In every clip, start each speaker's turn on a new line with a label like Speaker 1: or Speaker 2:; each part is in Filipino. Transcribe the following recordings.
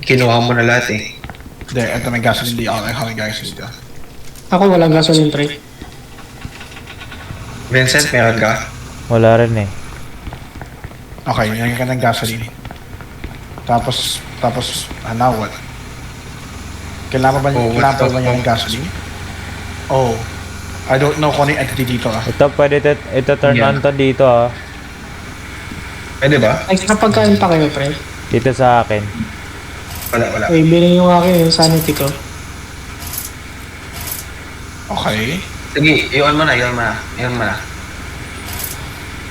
Speaker 1: Kinuha mo na lahat eh.
Speaker 2: Hindi, ito may gasoline dito. May gasoline dito.
Speaker 3: Ako walang gasoline tray.
Speaker 1: Vincent, meron ka?
Speaker 4: Wala rin eh.
Speaker 2: Okay, nilagyan ka ng gasoline. Tapos, now what? Kailangan ba yung gasoline? Oh. I don't know kung ano yung entity dito ah.
Speaker 4: Ito turn on to dito ah.
Speaker 1: Pwede ba?
Speaker 3: Extra pagkain pa kayo, pre.
Speaker 4: Dito sa akin.
Speaker 1: Wala.
Speaker 3: Uy, bilhin yung akin yung sanity ko.
Speaker 2: Okay.
Speaker 1: Sige, iyon mo na.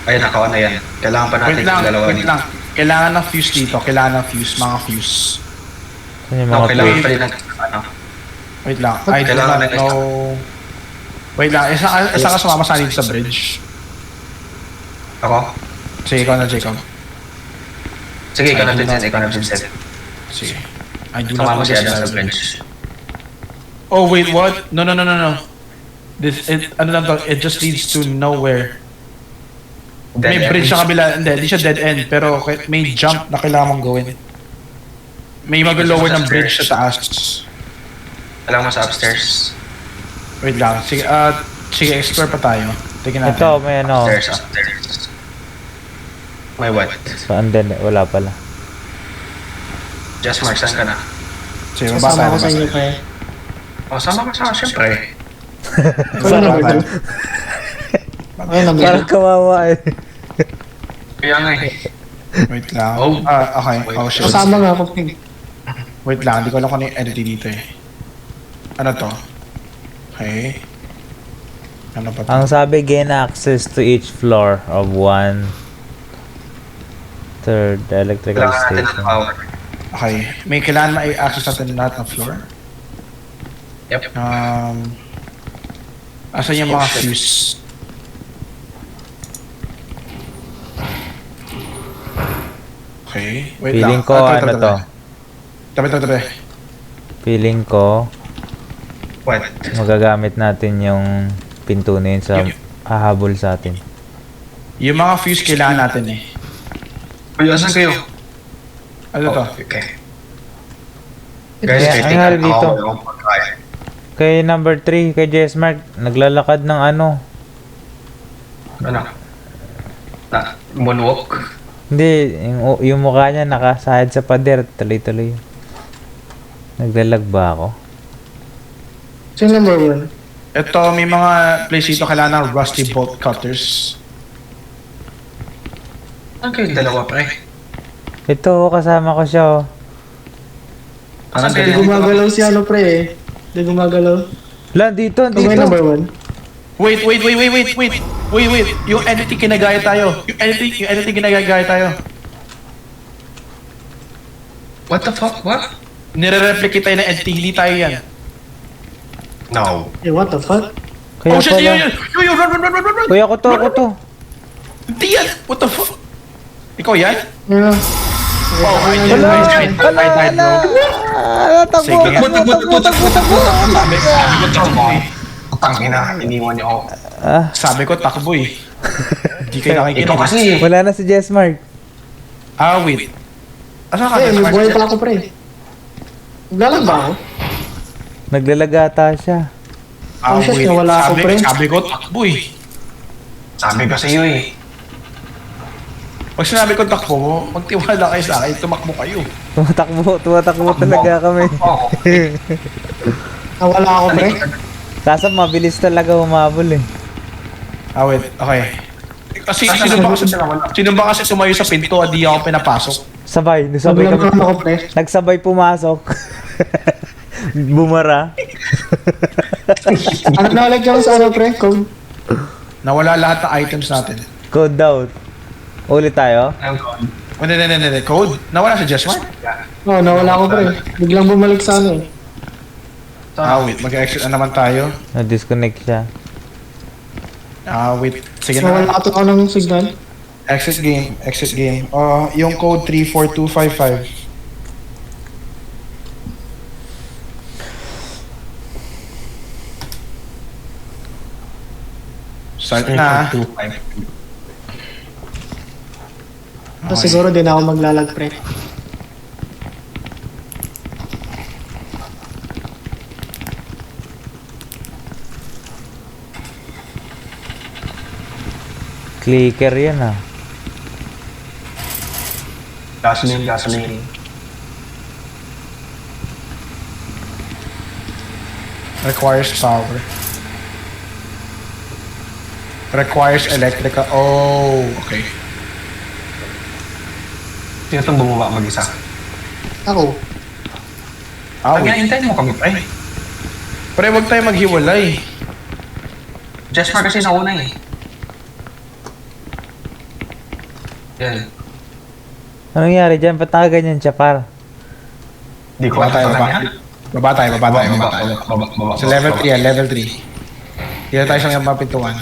Speaker 1: Ayun, nakawa na yan. Kailangan pa natin yung dalawa
Speaker 2: Wait
Speaker 1: dito.
Speaker 2: lang. Kailangan ng fuse dito. Mga fuse.
Speaker 4: Saan yung
Speaker 1: No,
Speaker 4: mga
Speaker 1: kailangan
Speaker 4: tools?
Speaker 1: pa rin ng ano.
Speaker 2: Wait lang. I do
Speaker 1: Kailangan
Speaker 2: not
Speaker 1: na
Speaker 2: know. Wait lang. Isa ka sumama sa akin sa bridge.
Speaker 1: Ako?
Speaker 2: Sige, ikaw na, Jacob.
Speaker 1: Sige, ikaw na Vincent.
Speaker 2: Sige. I do not
Speaker 1: Sumama
Speaker 2: know
Speaker 1: si
Speaker 2: this
Speaker 1: Adam sa
Speaker 2: level.
Speaker 1: bench.
Speaker 2: Oh, wait, what? No. Ano lang to? It just leads to nowhere. May
Speaker 1: Dead
Speaker 2: bridge
Speaker 1: end.
Speaker 2: sa kabila. Hindi siya dead end. Pero may jump na kailangan mong gawin. May mag-lower ng bridge sa taas.
Speaker 1: Alam mo sa upstairs.
Speaker 2: Wait lang. Sige, sige, explore pa tayo. Tingnan natin.
Speaker 4: Ito, may ano.
Speaker 1: Upstairs. May what?
Speaker 4: Saan din? Wala pala.
Speaker 1: Just Mark, saan ka na?
Speaker 2: Sige, baba tayo.
Speaker 3: Kasama ko sa inyo, pre.
Speaker 1: O, sama ka sa syempre.
Speaker 3: Wala na ba? Ayun na ba?
Speaker 4: Parang kawawa eh.
Speaker 1: Kaya nga eh.
Speaker 2: Wait lang.
Speaker 1: Oh.
Speaker 2: Okay. Oh, shit.
Speaker 3: Kasama nga ako, pre.
Speaker 2: Wait lang. Hindi ko alam kung ano yung entity dito eh. Ano to? Okay. Ano pa to?
Speaker 4: Ang sabi, gain access to each floor of 1/3 electrical
Speaker 1: Kailangan natin ng
Speaker 4: station.
Speaker 1: power.
Speaker 2: Okay. May kailangan ma-access natin lahat ng floor.
Speaker 1: Yep.
Speaker 2: Asan yung mga fuse? Okay. Wait
Speaker 4: Feeling
Speaker 2: lang.
Speaker 4: ko,
Speaker 2: Tabi,
Speaker 4: ano to?
Speaker 2: Tabi.
Speaker 4: Feeling ko,
Speaker 1: What?
Speaker 4: magagamit natin yung pinto na yun sa hahabol sa atin.
Speaker 2: Yung mga fuse kailangan natin eh.
Speaker 1: Uy, asan kayo?
Speaker 2: Ano to?
Speaker 1: Okay.
Speaker 4: Kaya,
Speaker 1: I
Speaker 4: ang
Speaker 1: think
Speaker 4: hali dito.
Speaker 1: ako pagkain.
Speaker 4: Kay number 3, kay Jessmark, naglalakad ng ano.
Speaker 1: Ano? Moonwalk?
Speaker 4: Hindi, yung mukha niya nakasahid sa pader, tuloy-tuloy. Naglalag ba ako?
Speaker 3: Sino number 1?
Speaker 2: Ito, may mga place dito kailangan ng rusty bolt cutters.
Speaker 1: Saan kayo dalawa, pre?
Speaker 4: Ito, kasama ko siya oh.
Speaker 1: Asan
Speaker 3: Hindi
Speaker 1: kayo?
Speaker 3: gumagalaw si ano, pre eh. Hindi gumagalaw.
Speaker 4: La, dito,
Speaker 3: Ito ba yung
Speaker 4: dito.
Speaker 3: number 1?
Speaker 2: Wait. Yung entity kinagaya tayo. Yung entity kinagaya tayo.
Speaker 1: What the fuck? What?
Speaker 2: Nire-replicate tayo ng entity, hindi tayo yan.
Speaker 1: No.
Speaker 3: Eh, what the fuck?
Speaker 4: Kaya
Speaker 2: Oh shit,
Speaker 4: pala.
Speaker 2: yun! Run!
Speaker 4: Kuya, ako to.
Speaker 2: Hindi yan! What the fuck? Ikaw yan?
Speaker 3: Yeah.
Speaker 2: Wow, I died, bro.
Speaker 4: Takbo.
Speaker 2: Sige.
Speaker 1: Tangina, iniwan niyo ako.
Speaker 2: Sabi ko, takbo eh. Hindi kayo
Speaker 1: Ikaw
Speaker 2: nakikinig.
Speaker 1: kasi.
Speaker 4: Wala na si Jessmark.
Speaker 2: Wait. Asa ka?
Speaker 3: Eh, may buhay pa ako, pre. Naglalag ba ako?
Speaker 4: Naglalagata siya.
Speaker 3: Oh, shit, nawala ako, pre.
Speaker 2: Sabi ko, takbo eh.
Speaker 1: Sabi ko sa iyo eh.
Speaker 2: Pag sinabi ko takbo mo, magtiwala kayo sa akin, tumakbo kayo.
Speaker 4: Tumatakbo talaga kami.
Speaker 1: Oo.
Speaker 3: Nawala ako, pre.
Speaker 4: Kaso mabilis talaga humabol eh.
Speaker 2: Wait. Okay. Kasi sino ba kasi sumayo sa pinto at di ako pinapasok?
Speaker 4: Sabay
Speaker 3: Naglalag
Speaker 4: kami.
Speaker 3: ako, pre.
Speaker 4: Nagsabay pumasok. Bumara.
Speaker 3: Ano nalagyan ko sa ano, pre? Code?
Speaker 2: Nawala lahat ng items natin.
Speaker 4: Code out. Ulit tayo?
Speaker 2: Hindi. Code? Nawala sa Jessmark?
Speaker 3: Oo, nawala ako, pre. Biglang bumalik sa ano eh.
Speaker 2: Wait. Mag-exit na naman tayo.
Speaker 4: Na-disconnect siya.
Speaker 2: Wait. Sige
Speaker 3: Nawala
Speaker 2: na.
Speaker 3: ako ng signal.
Speaker 2: Exit game. Yung code 34255. Start na.
Speaker 3: So, siguro din ako maglalag, pre.
Speaker 4: Clicker yan ah.
Speaker 1: Gasoline, gasoline.
Speaker 2: Requires power. Requires electrical. Oh, okay.
Speaker 1: Sino itong bumaba mag-isa?
Speaker 3: Ako.
Speaker 1: Pag
Speaker 2: Wait.
Speaker 1: hintayin mo kami, pre.
Speaker 2: Pre, wag tayo maghiwalay.
Speaker 1: Jesper kasi nauna eh. Yan.
Speaker 4: Anong nangyari dyan? Ba't nakaganyan siya par?
Speaker 1: Di ko
Speaker 2: Baba
Speaker 1: alam
Speaker 2: tayo,
Speaker 1: sa
Speaker 2: baba.
Speaker 1: kanya.
Speaker 2: Baba tayo, baba tayo, baba tayo.
Speaker 1: Baba.
Speaker 2: Sa level 3 yan, level 3. Dito tayo sa mapintuan.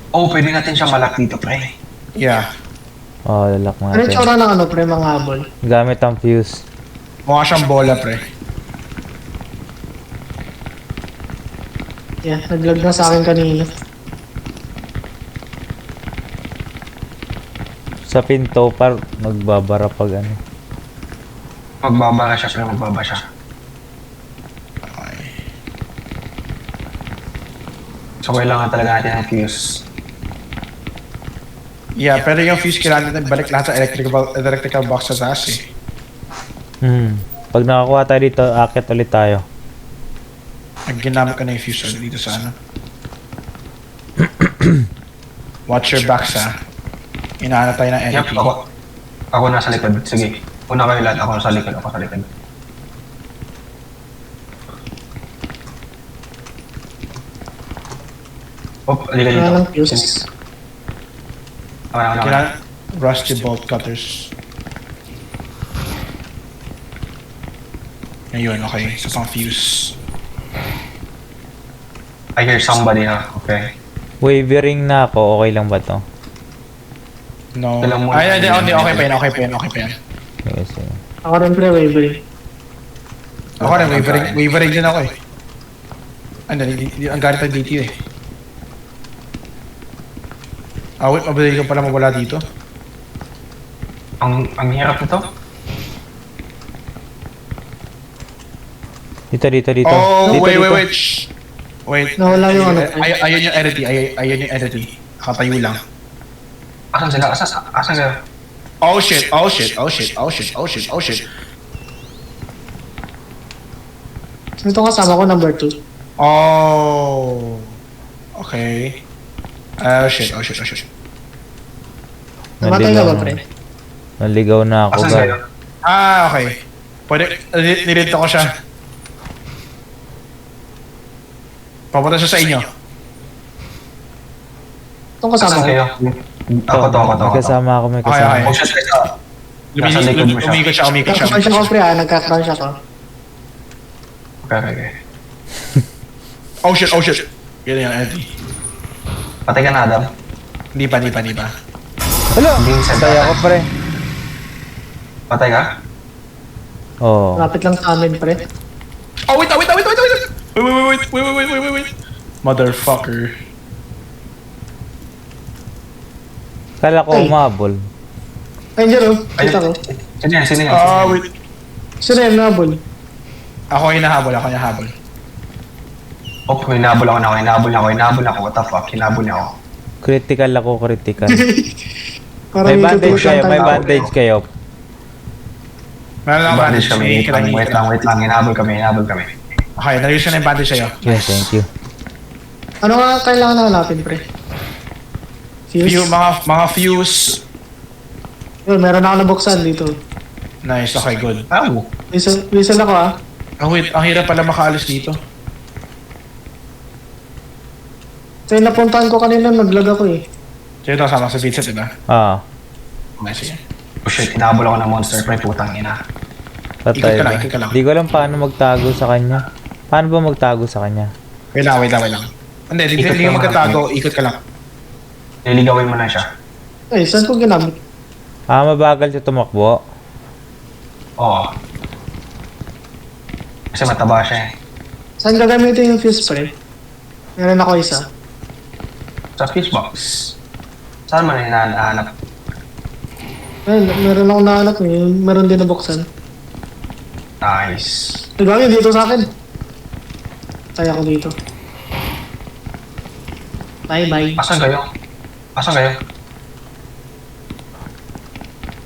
Speaker 1: Oh, pwede natin siya malak dito, pre.
Speaker 2: Yeah.
Speaker 4: Oh, lalak
Speaker 3: Ano yung
Speaker 4: natin.
Speaker 3: tsura ng ano, pre, mga habol?
Speaker 4: Gamit ang fuse.
Speaker 2: Mukha siyang bola, pre.
Speaker 3: Yeah, naglag na sa akin kanina.
Speaker 4: Sa pinto par, magbabara pag ano.
Speaker 1: Magbaba siya, pero magbaba siya.
Speaker 2: Okay.
Speaker 1: So, kailangan talaga natin ng fuse.
Speaker 2: Yeah, pero yung fuse kailangan natin balik lahat sa electrical box sa taas eh.
Speaker 4: Pag nakakuha tayo dito, akit ulit tayo.
Speaker 2: Ginamit ko na yung fuse dito sa ano. Watch your backs ha. Inahanap tayo ng
Speaker 1: Yep,
Speaker 2: energy.
Speaker 1: ako nasa likod. Sige. Una kayo lahat, ako sa likod, Oh, halika dito.
Speaker 3: Wala ng fuse.
Speaker 1: Ako.
Speaker 2: Kailangan rusty bolt cutters. Ayun, okay. Isa pang fuse.
Speaker 1: I hear somebody ha. Okay.
Speaker 4: Wavering na ako, okay lang ba to?
Speaker 2: No.
Speaker 1: Kailangan mo-
Speaker 2: Ay, hindi. Okay pa yan, okay pa yan, okay pa yan.
Speaker 4: Yes, eh.
Speaker 3: Ako rin, pre, wavering.
Speaker 2: Ako rin, wavering din ako eh. Ano, ang galit tayo dito eh. Wait, mabalik ko pala mawala dito.
Speaker 1: Ang hirap nito.
Speaker 4: Dito.
Speaker 2: Oh,
Speaker 4: Dito,
Speaker 2: wait,
Speaker 4: dito.
Speaker 2: wait. Shh. Wait.
Speaker 3: Nawala yung ano, pre.
Speaker 2: Ayun yung entity, ayun yung entity. Nakatayo lang.
Speaker 1: Asan sila? Asan sila?
Speaker 2: Oh shit.
Speaker 3: Ito kasama ko, number 2.
Speaker 2: Oh. Okay. Oh shit.
Speaker 3: Namatay ka ba, pre?
Speaker 4: Naligaw na ako,
Speaker 1: Asan
Speaker 4: guard.
Speaker 1: sila?
Speaker 2: Okay. Pwede, nirito ko siya. Papunta siya sa inyo.
Speaker 3: Itong kasama
Speaker 1: Asan
Speaker 3: ko.
Speaker 1: kayo? Ako to.
Speaker 4: May kasama ako, may kasama.
Speaker 2: Okay.
Speaker 1: Oh shit, nasa likod mo siya.
Speaker 2: Umikot siya.
Speaker 3: Nagka-crunch ako, pre, nagka-crunch ako.
Speaker 1: Okay.
Speaker 2: Oh shit. Yan yung entity.
Speaker 1: Patay ka na, Adam.
Speaker 2: Hindi pa.
Speaker 4: Hala!
Speaker 1: Vincent,
Speaker 4: Patay ako, pre.
Speaker 1: Patay ka?
Speaker 4: Oo.
Speaker 3: Lapit lang sa amin, pre.
Speaker 2: Oh wait. Wait. Motherfucker.
Speaker 4: Kala ko
Speaker 3: Ay.
Speaker 4: umabol.
Speaker 3: Ay, dyan, oh. Kita ko.
Speaker 1: Sino yan?
Speaker 2: Wait.
Speaker 3: Sino yung nabol?
Speaker 2: Ako yung nahabol.
Speaker 1: Oh, hinabol ako. What the fuck? Hinabol niya ako.
Speaker 4: Critical ako.
Speaker 3: Parang
Speaker 4: May
Speaker 3: yung
Speaker 4: bandage
Speaker 3: tutukan
Speaker 4: kayo,
Speaker 3: tayo.
Speaker 4: may bandage kayo.
Speaker 2: Meron lang
Speaker 1: Bandage kami. Wait lang. Hinabol kami.
Speaker 2: Okay, narinig siya na yung bandage sa'yo.
Speaker 4: Yes, thank you.
Speaker 3: Ano nga kailangan na hanapin, pre? Fuse?
Speaker 2: Mga fuse.
Speaker 3: Yun, meron ako nabuksan dito.
Speaker 2: Nice, okay, good.
Speaker 1: Oh.
Speaker 3: Whistle ako, ah.
Speaker 2: Wait, ang hirap pala makaalis dito.
Speaker 3: So, yung napuntahan ko kanina, naglag ako eh.
Speaker 2: So ito, sama sa Vincent, diba?
Speaker 4: Ah,
Speaker 2: Nice, sige.
Speaker 1: Oh shit, hinabol ako ng monster. Pre, putang ina.
Speaker 4: patay ba?
Speaker 2: Ikot ka lang.
Speaker 4: Di ko alam paano magtago sa kanya. Paano ba magtago sa kanya?
Speaker 2: Wait lang. Hindi
Speaker 1: Ikot
Speaker 2: ka
Speaker 1: ka
Speaker 2: magkatago, ikot ka lang.
Speaker 1: Liligawin mo na siya.
Speaker 3: Ay, saan ko ginamit?
Speaker 4: Mabagal siya tumakbo.
Speaker 1: Oo. Kasi mataba siya eh.
Speaker 3: Saan gagamitin yung fuse, pre? Meron ako isa.
Speaker 1: Sa fuse box. Saan man hinahanap?
Speaker 3: Meron akong nahanap eh. Meron din nabuksan.
Speaker 1: Nice.
Speaker 3: Nagawin dito sa akin. Kaya ako dito. Bye.
Speaker 1: Asan kayo? Asan kayo?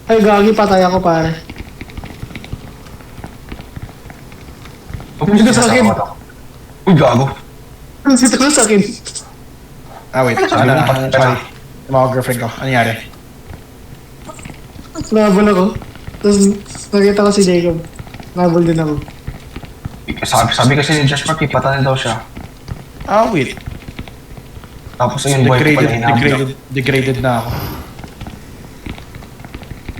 Speaker 3: Ay, gagi, patay ako, pare. Dito sa akin.
Speaker 1: Uy, gago.
Speaker 3: Dito ka sa akin.
Speaker 2: Ah, wait. Sorry. Tumawag girlfriend ko. Ano nangyari?
Speaker 3: Nabol ako. Tapos nakita ko si Jacob. Nabol din ako.
Speaker 1: Sabi kasi ni Josh Mark, ipatanin daw siya.
Speaker 2: Ah, wait.
Speaker 1: Tapos yung boy ko pala hinablo.
Speaker 2: Degraded na ako.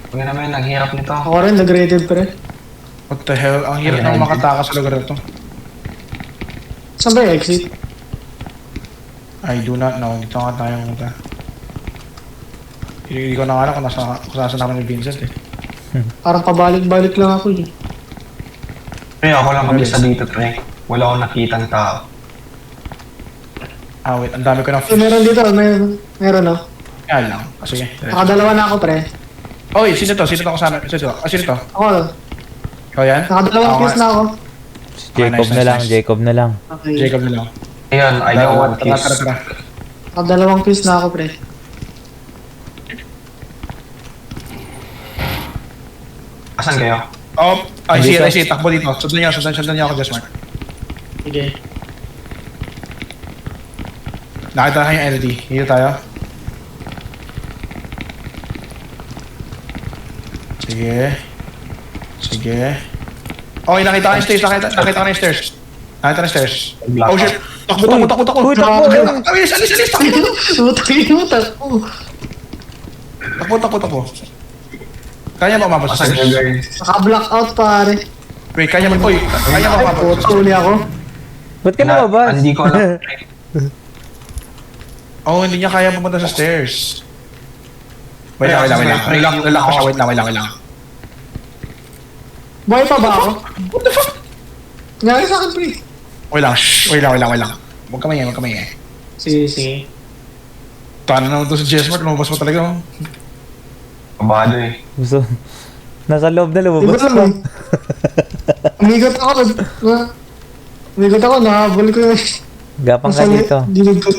Speaker 1: Huwag naman, naghihirap nito.
Speaker 3: Ako rin, nag-rated pa rin.
Speaker 2: What the hell? Ang hirap nang makatakas sa lugar na to.
Speaker 3: Saan ba yung exit?
Speaker 2: I do not know. Dito nga tayo punta. Hindi ko na alam kung nasa naman ni Vincent eh.
Speaker 3: Parang pabalik-balik lang ako eh.
Speaker 1: Pre, ako lang mag-isa dito, pre. Wala akong nakitang tao.
Speaker 2: Ah, wait. Ang dami ko na
Speaker 3: Meron dito, meron oh.
Speaker 2: Kaya lang. Ah, sige.
Speaker 3: Nakadalawa na ako, pre.
Speaker 2: Oh, wait. Sino to? Sino to kasama? Sino to? Ah, sino to?
Speaker 3: Ako,
Speaker 2: Ikaw yan?
Speaker 3: nakadalawang
Speaker 2: Ako
Speaker 3: piece
Speaker 2: nga.
Speaker 3: na ako.
Speaker 4: Si Jacob
Speaker 2: nice,
Speaker 4: na lang,
Speaker 2: nice.
Speaker 4: Jacob na lang.
Speaker 3: Okay.
Speaker 2: Jacob na lang.
Speaker 1: Ayan, I got one
Speaker 2: Tara,
Speaker 1: kiss.
Speaker 2: tara.
Speaker 3: Nakadalawang piece na ako, pre.
Speaker 1: Asan kayo?
Speaker 2: Oh, I see it,
Speaker 4: Dito.
Speaker 2: I see it. Takbo dito. Sundan niyo ako, Just Mark.
Speaker 3: Sige.
Speaker 2: Nakita na yung entity. Dito tayo. Sige. Sige. Okay, nakita ko yung stairs. Nakita ko na yung stairs. Nakita na yung stairs. Oh shit! Takbo!
Speaker 4: Uy, takbo!
Speaker 2: Alis! Takbo!
Speaker 3: Sumutak.
Speaker 2: Takbo! Kaya ba umabot sa
Speaker 1: Asan kayo,
Speaker 2: stairs?
Speaker 1: guys?
Speaker 3: Naka-blackout, pare.
Speaker 2: Wait, kaya ba
Speaker 3: Ay,
Speaker 2: umabot?
Speaker 3: puto, uli ako.
Speaker 4: Ba't ka lumabas?
Speaker 1: Hindi ko alam, pre.
Speaker 2: Oh, hindi niya kaya pumunta sa stairs. Wait lang. Relax ko siya. Wait lang.
Speaker 3: Buhay pa ba ako?
Speaker 2: What the fuck?
Speaker 3: Nangyari sa akin, pre.
Speaker 2: Wait lang. Huwag ka maingay.
Speaker 3: Sige.
Speaker 2: Tana naman to sa Jesmart. Lumabas mo talaga.
Speaker 1: Kabado eh.
Speaker 4: Gusto. Nasa loob na
Speaker 3: Iba
Speaker 4: lumabas
Speaker 3: lang
Speaker 4: pa.
Speaker 3: eh. Umigot ako, nahabol ko yung...
Speaker 4: Gapang ka dito.
Speaker 3: Dinig ko.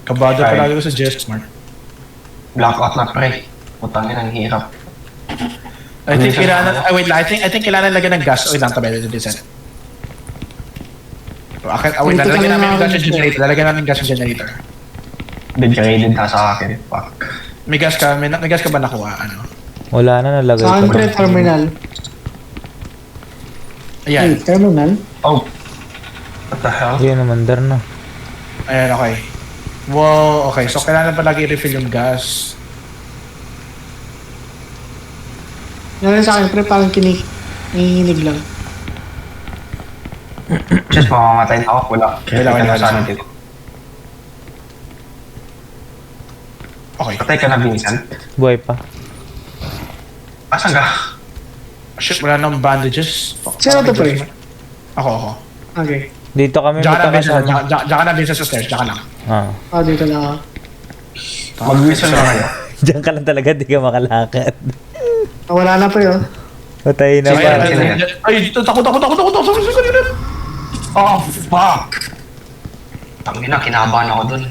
Speaker 2: Kabado palagi ko sa Jesmart.
Speaker 1: Blackout na, pre. Putangin, ang hirap.
Speaker 2: I think kailangan, wait lang, I think kailangan lagyan ng gas. Wait lang, tabi, Vincent. Wait lang, lalagyan namin yung gas yung generator. Lalagyan namin yung gas yung generator.
Speaker 1: Degraded na sa akin. Fuck.
Speaker 2: May gas ka ba nakuha? Ano?
Speaker 4: Wala na, nalagay
Speaker 3: Sa akin,
Speaker 4: ko
Speaker 3: pre,
Speaker 4: na.
Speaker 3: terminal.
Speaker 2: Ayan.
Speaker 3: Terminal?
Speaker 1: Oh. What the hell?
Speaker 4: Yun, namandar na.
Speaker 2: Ayan, okay. Wow, okay. So, kailangan palagi i-refill yung gas.
Speaker 3: Nangyari sa akin, pre, parang nanginginig lang.
Speaker 1: Just mamamatay na ako. Wala.
Speaker 2: Wala.
Speaker 1: Sana dito.
Speaker 2: Okay.
Speaker 1: Patay ka na, Vincent.
Speaker 4: Buhay pa.
Speaker 1: Asan ka?
Speaker 2: Shit, wala nang bandages. Fuck.
Speaker 3: Sino to, pre?
Speaker 2: Ako.
Speaker 3: Okay.
Speaker 4: Dito kami
Speaker 2: Diyan ka na, Vincent.
Speaker 4: magkakasama.
Speaker 2: Diyan ka na, Vincent, sa stairs. Diyan ka lang.
Speaker 4: Ah.
Speaker 3: Dito lang ako.
Speaker 1: Mag-whistle na kayo.
Speaker 4: Diyan ka lang talaga, di ka makalakad.
Speaker 3: Wala na, pre, oh.
Speaker 4: Patay na
Speaker 1: Sige,
Speaker 4: pa.
Speaker 1: sige.
Speaker 2: Ay, takot. Sorry, kanina.
Speaker 1: Oh, fuck! Tangina, kinabahan ako dun.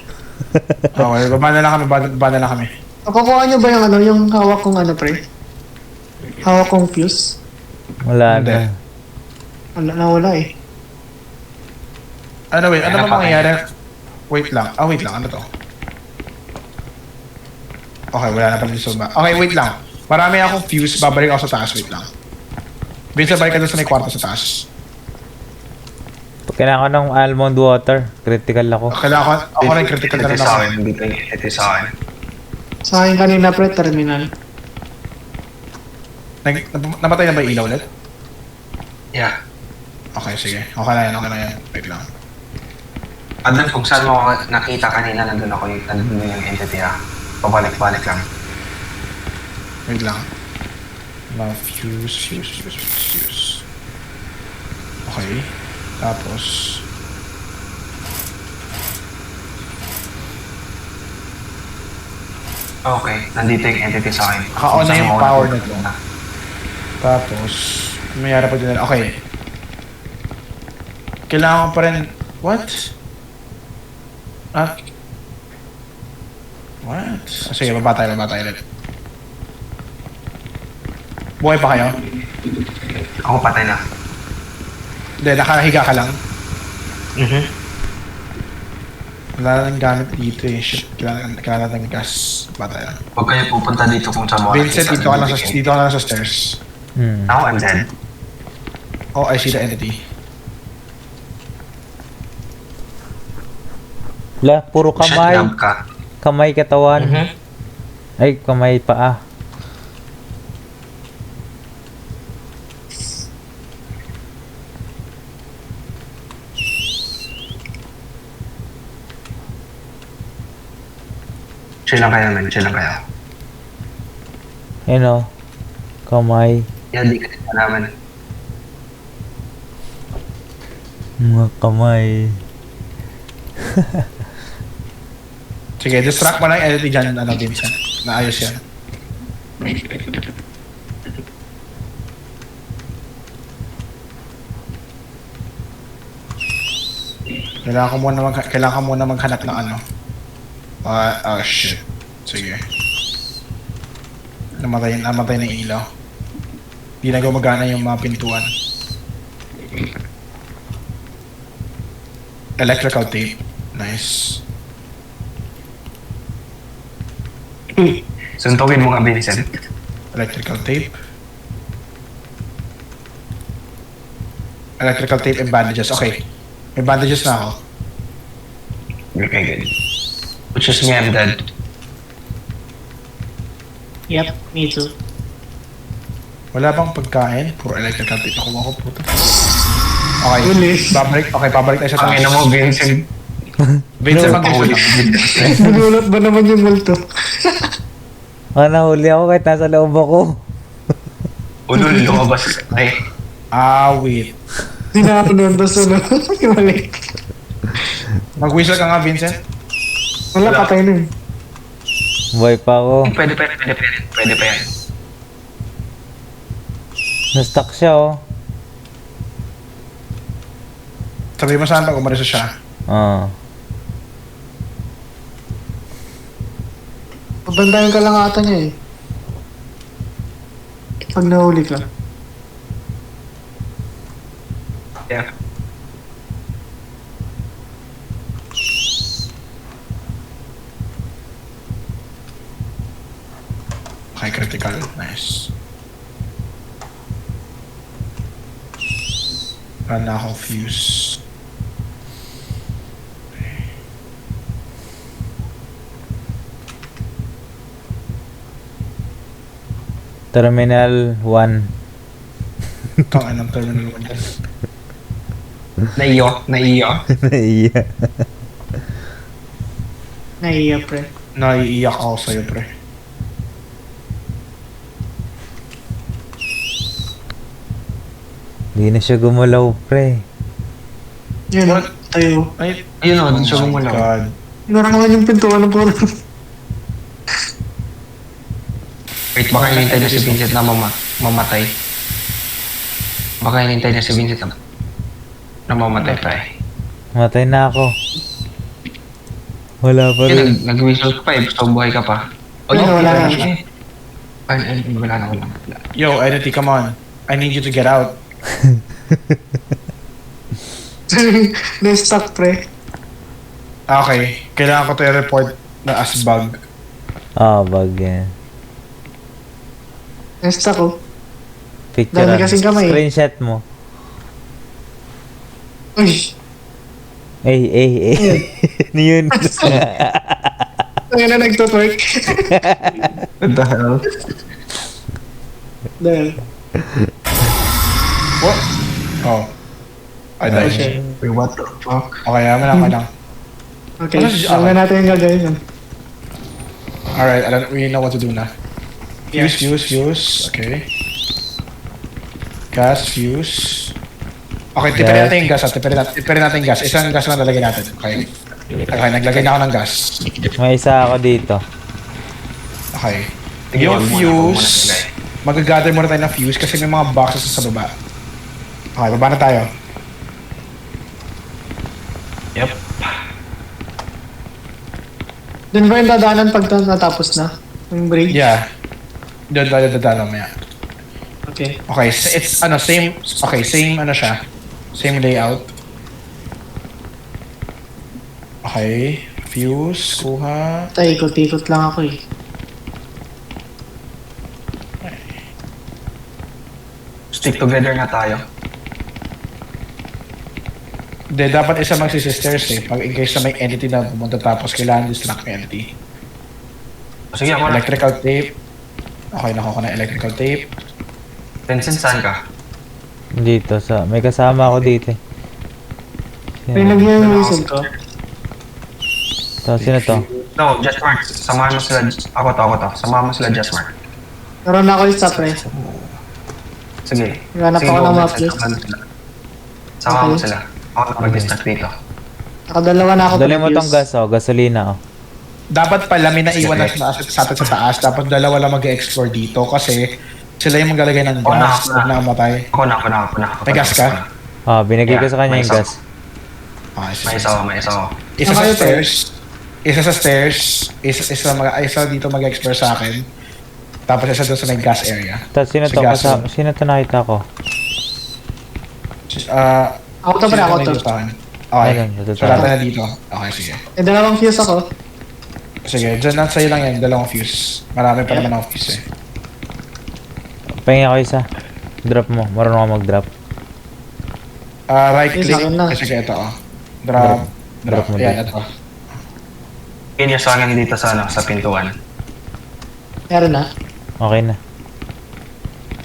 Speaker 2: Okay, baba na lang kami.
Speaker 3: Nakukuha niyo ba yung yung hawak kong pre? Hawak kong fuse?
Speaker 4: Wala
Speaker 2: Hindi.
Speaker 4: na.
Speaker 3: Nawala eh.
Speaker 2: Ano ba
Speaker 1: Kaya
Speaker 2: mangyayari? Wait lang, ano to? Okay, wala na pala yung sumba. Okay, wait lang. Marami akong fuse, babalik ako sa taas, wait lang. Vincent, balik ka doon sa may kwarto sa taas.
Speaker 4: Kailangan ko ng almond water. Critical ako.
Speaker 2: Kailangan ako rin critical na
Speaker 1: Ito
Speaker 2: rin
Speaker 1: sa
Speaker 2: ako.
Speaker 1: akin. Ito sa akin.
Speaker 3: Sa akin kanina pre, terminal.
Speaker 2: Namatay na ba yung ilaw ulit?
Speaker 1: Yeah.
Speaker 2: Okay, sige. Okay na yan. Wait lang.
Speaker 1: Andun kung saan mo ako nakita kanina, nandun yung entity ah. Pabalik-balik lang.
Speaker 2: Wait lang. Fuse. Okay. Tapos...
Speaker 1: Okay, nandito yung entity sa akin.
Speaker 2: Naka-on na yung power na to.
Speaker 1: na.
Speaker 2: Tapos... Mayara pa din. Okay. Kailangan ko pa rin... What? What? Sige, baba tayo ulit. Buhay pa kayo?
Speaker 1: Ako patay na.
Speaker 2: Hindi, nakahiga ka lang.
Speaker 1: Mhm.
Speaker 2: Wala nang gamit dito eh. Shit, kailangan ng gas. Baba tayo.
Speaker 1: Huwag kayo pupunta dito kung saan mo
Speaker 2: Vincent,
Speaker 1: nakikita.
Speaker 2: dito ka lang sa stairs.
Speaker 1: Now I'm dead.
Speaker 2: Oh, I see the entity.
Speaker 4: La, puro
Speaker 1: Shit,
Speaker 4: kamay.
Speaker 1: lamp ka.
Speaker 4: Kamay katawan.
Speaker 1: Mhm.
Speaker 4: Ay, kamay paa.
Speaker 1: Chill lang kayo, man. Chill lang kayo.
Speaker 4: Ayun o. Kamay.
Speaker 1: Yan, di ka naman.
Speaker 4: Mga kamay.
Speaker 2: Sige, distract mo lang yung entity dyan, Vincent. Naayos yan. Kailangan ko muna maghanap ng ano. Oh shit. Sige. Namatay na yung ilaw. Hindi na gumagana yung mga pintuan. Electrical tape. Nice.
Speaker 1: Suntukin mo nga, Vincent.
Speaker 2: Electrical tape. Electrical tape and bandages. Okay. May bandages na ako.
Speaker 1: Okay, good. Which is me, I'm dead.
Speaker 3: Yep, me too.
Speaker 2: Wala bang pagkain? Puro electrical tape. Nakuha ko puto. Okay.
Speaker 3: Uli.
Speaker 2: Pabalik tayo sa
Speaker 1: Ang ina mo, Vincent.
Speaker 2: Vincent, mag-huli.
Speaker 3: Nagulat ba naman yung multo?
Speaker 4: Nahuli ako kahit nasa loob ako.
Speaker 1: Ulul, lumabas. Ay,
Speaker 2: Wait.
Speaker 3: Hindi na ako nun, tapos ano, balik.
Speaker 2: Mag-whistle ka nga, Vincent.
Speaker 3: Wala, patay na yun.
Speaker 4: Buhay pa ako.
Speaker 1: pwede pa yan.
Speaker 4: Na-stuck siya oh.
Speaker 2: Sabi mo saan pag umalis siya.
Speaker 3: Pabandayan ka lang ata niya eh. Pag nahuli ka.
Speaker 1: Yeah.
Speaker 2: Okay, critical. Nice. Wala na akong fuse.
Speaker 4: Terminal 1.
Speaker 2: Ito ang anong terminal 1 yan.
Speaker 1: Naiyo.
Speaker 4: Naiya.
Speaker 3: Naiiya, pre.
Speaker 2: Naiiyak ako sa'yo, pre.
Speaker 4: Hindi na siya gumalaw, pre.
Speaker 3: Yun,
Speaker 2: What?
Speaker 3: tayo.
Speaker 2: Ay,
Speaker 1: Yun o, dun
Speaker 2: oh
Speaker 1: siya
Speaker 2: my
Speaker 1: gumalaw.
Speaker 2: God.
Speaker 3: Narangan yung pintuan ng puro.
Speaker 1: Wait, baka hinintay na si Vincent na mamatay. Baka hinintay na si Vincent na mamatay pa eh.
Speaker 4: Matay na ako. Wala pa rin.
Speaker 1: Nag-whistle ka pa eh, gusto buhay ka pa.
Speaker 3: Wala na.
Speaker 1: Wala na.
Speaker 2: Yo, entity, come on. I need you to get out.
Speaker 3: Na-stuck, pre.
Speaker 2: Okay, kailangan ko to i-report na as bug.
Speaker 4: Bag yan.
Speaker 3: Na-stuck oh.
Speaker 4: Picture
Speaker 3: Dami kasing kamay.
Speaker 4: Screenshot mo.
Speaker 3: Uy.
Speaker 4: Ano yun?
Speaker 3: Ang na nagtutwerk.
Speaker 1: What the hell?
Speaker 3: Dahil.
Speaker 2: What? Oh. I
Speaker 3: Oh,
Speaker 2: died.
Speaker 3: shit.
Speaker 1: Wait, what the fuck?
Speaker 2: Okay, aman lang.
Speaker 3: Okay,
Speaker 2: Ano si-
Speaker 3: alam na natin yung gagawin nun.
Speaker 2: Alright, we know what to do na. Fuse. Okay. Gas, fuse. Okay, tipirin natin yung gas. Tipirin natin yung gas. Isang gas lang nalagay natin. Okay. Okay, naglagay na ako ng gas.
Speaker 4: May isa ako dito.
Speaker 2: Okay.
Speaker 1: Sige,
Speaker 2: Yung
Speaker 1: wag muna,
Speaker 2: fuse,
Speaker 1: lagay.
Speaker 2: mag-gather muna tayo ng fuse kasi may mga boxes sa baba. Okay, baba na tayo.
Speaker 1: Yep.
Speaker 3: Doon ba yung dadaanan pag natapos na? Yung break?
Speaker 2: Yeah. Doon tayo dadaan mamaya.
Speaker 3: Okay.
Speaker 2: Okay, it's same, okay, same siya. Same layout. Okay, fuse, kuha.
Speaker 3: Tay, ikot-ikot lang ako eh.
Speaker 1: Stick together na tayo.
Speaker 2: Hindi, dapat isa magsisisters eh. Pag in case na may entity na pumunta tapos kailangan distract yung entity.
Speaker 1: Sige, ako na.
Speaker 2: Electrical tape. Okay, nakuha ko na electrical tape.
Speaker 1: Vincent, saan ka?
Speaker 4: Dito, may kasama ako dito eh.
Speaker 3: May
Speaker 4: Sino?
Speaker 3: nagyan yung reason ko.
Speaker 4: Sino to?
Speaker 1: No, just mark. Samahan mo sila. Ako to. Samahan mo sila, just mark.
Speaker 3: Naroon ako yung stop eh.
Speaker 1: Sige.
Speaker 3: Hanap
Speaker 1: Sige,
Speaker 3: ako
Speaker 1: go,
Speaker 3: ng map
Speaker 1: Vincent.
Speaker 3: list.
Speaker 1: Samahan mo
Speaker 3: Okay.
Speaker 1: sila. Ako na mag-distract dito.
Speaker 3: Nakadalawa na ako.
Speaker 4: Dali mo
Speaker 3: confused.
Speaker 4: tong gas oh, gasolina oh.
Speaker 2: Dapat pala may naiwan na sa atin sa taas. Dapat dalawa lang mag-explore dito kasi sila yung maglalagay ng
Speaker 1: Oo na,
Speaker 2: gas.
Speaker 1: ako na.
Speaker 2: Huwag na mamatay.
Speaker 1: Ako na.
Speaker 2: May gas ka?
Speaker 4: Ah, binigay ko
Speaker 1: Yeah,
Speaker 4: sa kanya
Speaker 1: may
Speaker 4: yung
Speaker 1: isa.
Speaker 4: gas.
Speaker 2: Okay,
Speaker 1: May isa ako.
Speaker 2: Isa sa
Speaker 3: Okay,
Speaker 2: stairs. Isa sa stairs. Isa dito mag-explore sa akin. Tapos isa doon sa may gas area.
Speaker 4: Tapos sino
Speaker 2: Sa
Speaker 4: to?
Speaker 2: gas
Speaker 4: Sino to nakita ko?
Speaker 3: Ako to pala, ako to.
Speaker 2: Okay.
Speaker 4: Ayun, ito
Speaker 2: So, lahat na dito. Okay, sige.
Speaker 3: May dalawang fuse ako.
Speaker 2: Sige, dyan lang sa'yo lang yan. Dalawang fuse. Marami pa naman ang fuse eh.
Speaker 4: Pahinga ko isa. Drop mo. Marunong ako mag-drop.
Speaker 2: Right
Speaker 3: Yes,
Speaker 2: click.
Speaker 3: akin na.
Speaker 2: Sige, ito Drop.
Speaker 4: Drop mo
Speaker 2: Yan,
Speaker 4: dito.
Speaker 2: ito.
Speaker 1: Ganyan sa akin dito sa pintuan.
Speaker 3: Meron na.
Speaker 4: Okay na.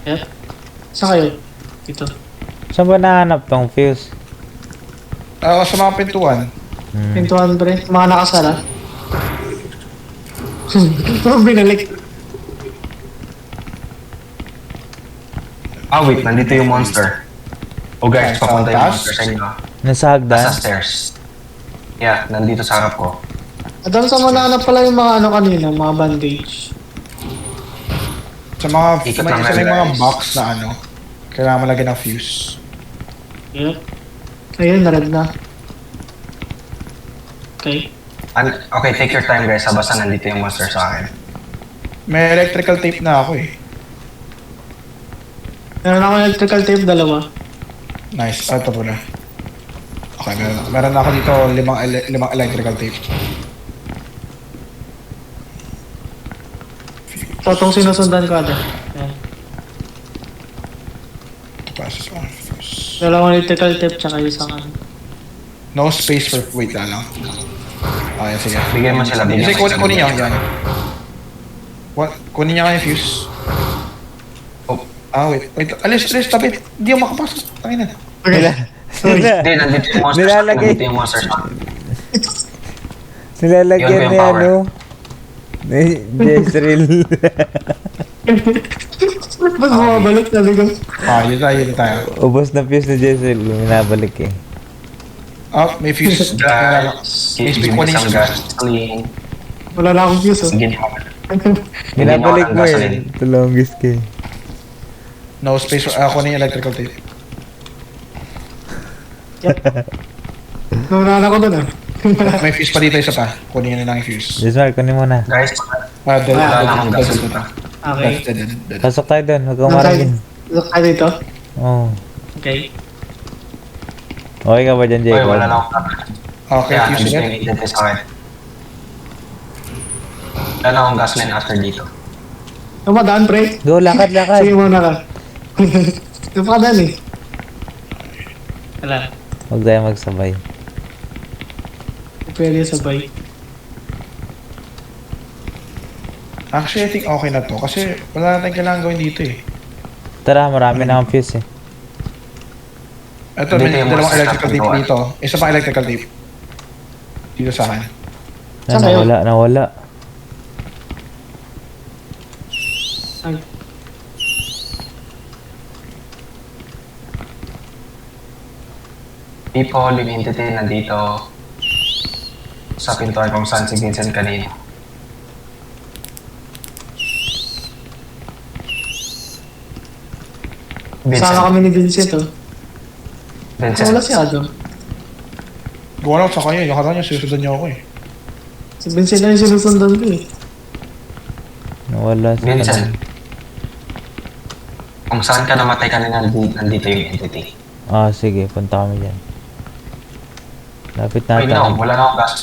Speaker 3: Yep. Saan kayo? Dito.
Speaker 4: Saan ba nahanap tong fuse?
Speaker 2: Sa mga pintuan.
Speaker 3: Pintuan pre. Mga nakasara. Parang binalik.
Speaker 1: Wait. Nandito yung monster. Oh guys,
Speaker 2: Okay,
Speaker 1: papunta yung
Speaker 2: taas?
Speaker 1: monster sa inyo.
Speaker 4: Nasa hagdan?
Speaker 1: Nasa stairs. Yeah, nandito sa harap ko.
Speaker 3: At doon sa mga pala yung mga kanina, mga bandage.
Speaker 2: Sa mga,
Speaker 1: Ikot
Speaker 2: may,
Speaker 1: lang
Speaker 2: sa may
Speaker 1: yan,
Speaker 2: mga
Speaker 1: guys.
Speaker 2: box na kailangan malagyan ng fuse.
Speaker 3: Yep. Ayun, narad na. Okay.
Speaker 1: Okay, take your time guys. Basta nandito yung monster sa akin.
Speaker 2: May electrical tape na ako eh.
Speaker 3: Meron ako electrical tape, dalawa.
Speaker 2: Nice. Ito po na. Okay, meron na ako dito limang electrical tape.
Speaker 3: So, itong sinusundan ko agad. Ayan.
Speaker 2: Passes on fuse.
Speaker 3: Dalawang electrical tape, tsaka isang ano.
Speaker 2: No space for... Wait lang. Okay, sige.
Speaker 1: Bigyan mo sila, bigyan
Speaker 2: Kasi
Speaker 1: mo sila.
Speaker 2: kunin niya. Yan. What? Kunin niya nga yung fuse.
Speaker 1: Oh.
Speaker 2: Wait. Alis, tabi. Hindi ako makapasok. Tangin na.
Speaker 1: Hindi, nandito yung monster sa akin.
Speaker 4: Nilalagay.
Speaker 1: Nandito yung monster sa akin.
Speaker 4: Nilalagyan
Speaker 1: Yun ba yung
Speaker 4: ni
Speaker 1: power?
Speaker 4: Ni Jezreel.
Speaker 3: Ba't bumabalik sabi ko?
Speaker 2: Yun tayo.
Speaker 4: Ubos na fuse ni Jezreel. Minabalik eh.
Speaker 2: May fuse.
Speaker 1: Guys, give me some gasoline.
Speaker 3: Wala na akong fuse, oh.
Speaker 1: Sige na.
Speaker 4: Minabalik mo
Speaker 1: gasoline.
Speaker 4: eh. The longest kay.
Speaker 2: No space. Kunin yung electrical tape.
Speaker 3: Nawala ko dun, ah.
Speaker 2: May fuse pa dito isa pa. Kunin niya na lang yung fuse.
Speaker 4: Jezreel, kunin mo na.
Speaker 1: Guys,
Speaker 2: Dead.
Speaker 1: wala na akong gasoline.
Speaker 3: Okay.
Speaker 2: Dead.
Speaker 4: Pasok tayo doon. Huwag kang
Speaker 3: Nang
Speaker 4: maragin.
Speaker 3: Look ka dito.
Speaker 4: Oo.
Speaker 3: Okay.
Speaker 4: Okay ka ba dyan,
Speaker 1: Oy,
Speaker 4: Jacob?
Speaker 1: wala na akong gasoline.
Speaker 2: Okay,
Speaker 1: Kaya,
Speaker 2: fuse
Speaker 1: nandito
Speaker 2: ulit.
Speaker 1: yung identity sa akin. Wala na akong gasoline after dito.
Speaker 3: Tumadaan, pre.
Speaker 4: Go, lakad.
Speaker 3: Sige muna ka. Tumadaan eh. Wala.
Speaker 4: Huwag tayo magsabay.
Speaker 3: Pwede sabay.
Speaker 2: Actually, I think okay na to. Kasi wala na tayong kailangan gawin dito eh.
Speaker 4: Tara, marami na akong fuse eh.
Speaker 2: Ito, may
Speaker 1: Dito yung
Speaker 2: dalawang
Speaker 1: monster
Speaker 2: electrical
Speaker 1: sa
Speaker 2: tape
Speaker 1: pintuan.
Speaker 2: dito. Isa pa electrical tape. Dito sa akin.
Speaker 3: Saan kayo?
Speaker 4: Nawala.
Speaker 3: Ay.
Speaker 1: People, yung entity nandito sa pintuan kung saan si Vincent kanina.
Speaker 3: Sama kami ni Vincent, oh. Wala
Speaker 1: Vincent.
Speaker 3: si Adam.
Speaker 2: Gawa lang sa kanya. Yung kata niya, susunod niya ako eh.
Speaker 3: Si Vincent na yung sinusundan ko eh.
Speaker 4: Nawala si
Speaker 1: Vincent. Kung saan ka namatay kanina, nandito yung entity.
Speaker 4: Ah, sige. Punta kami dyan. Lapit
Speaker 1: Wait, no.
Speaker 4: natin.
Speaker 1: Wala na akong gas.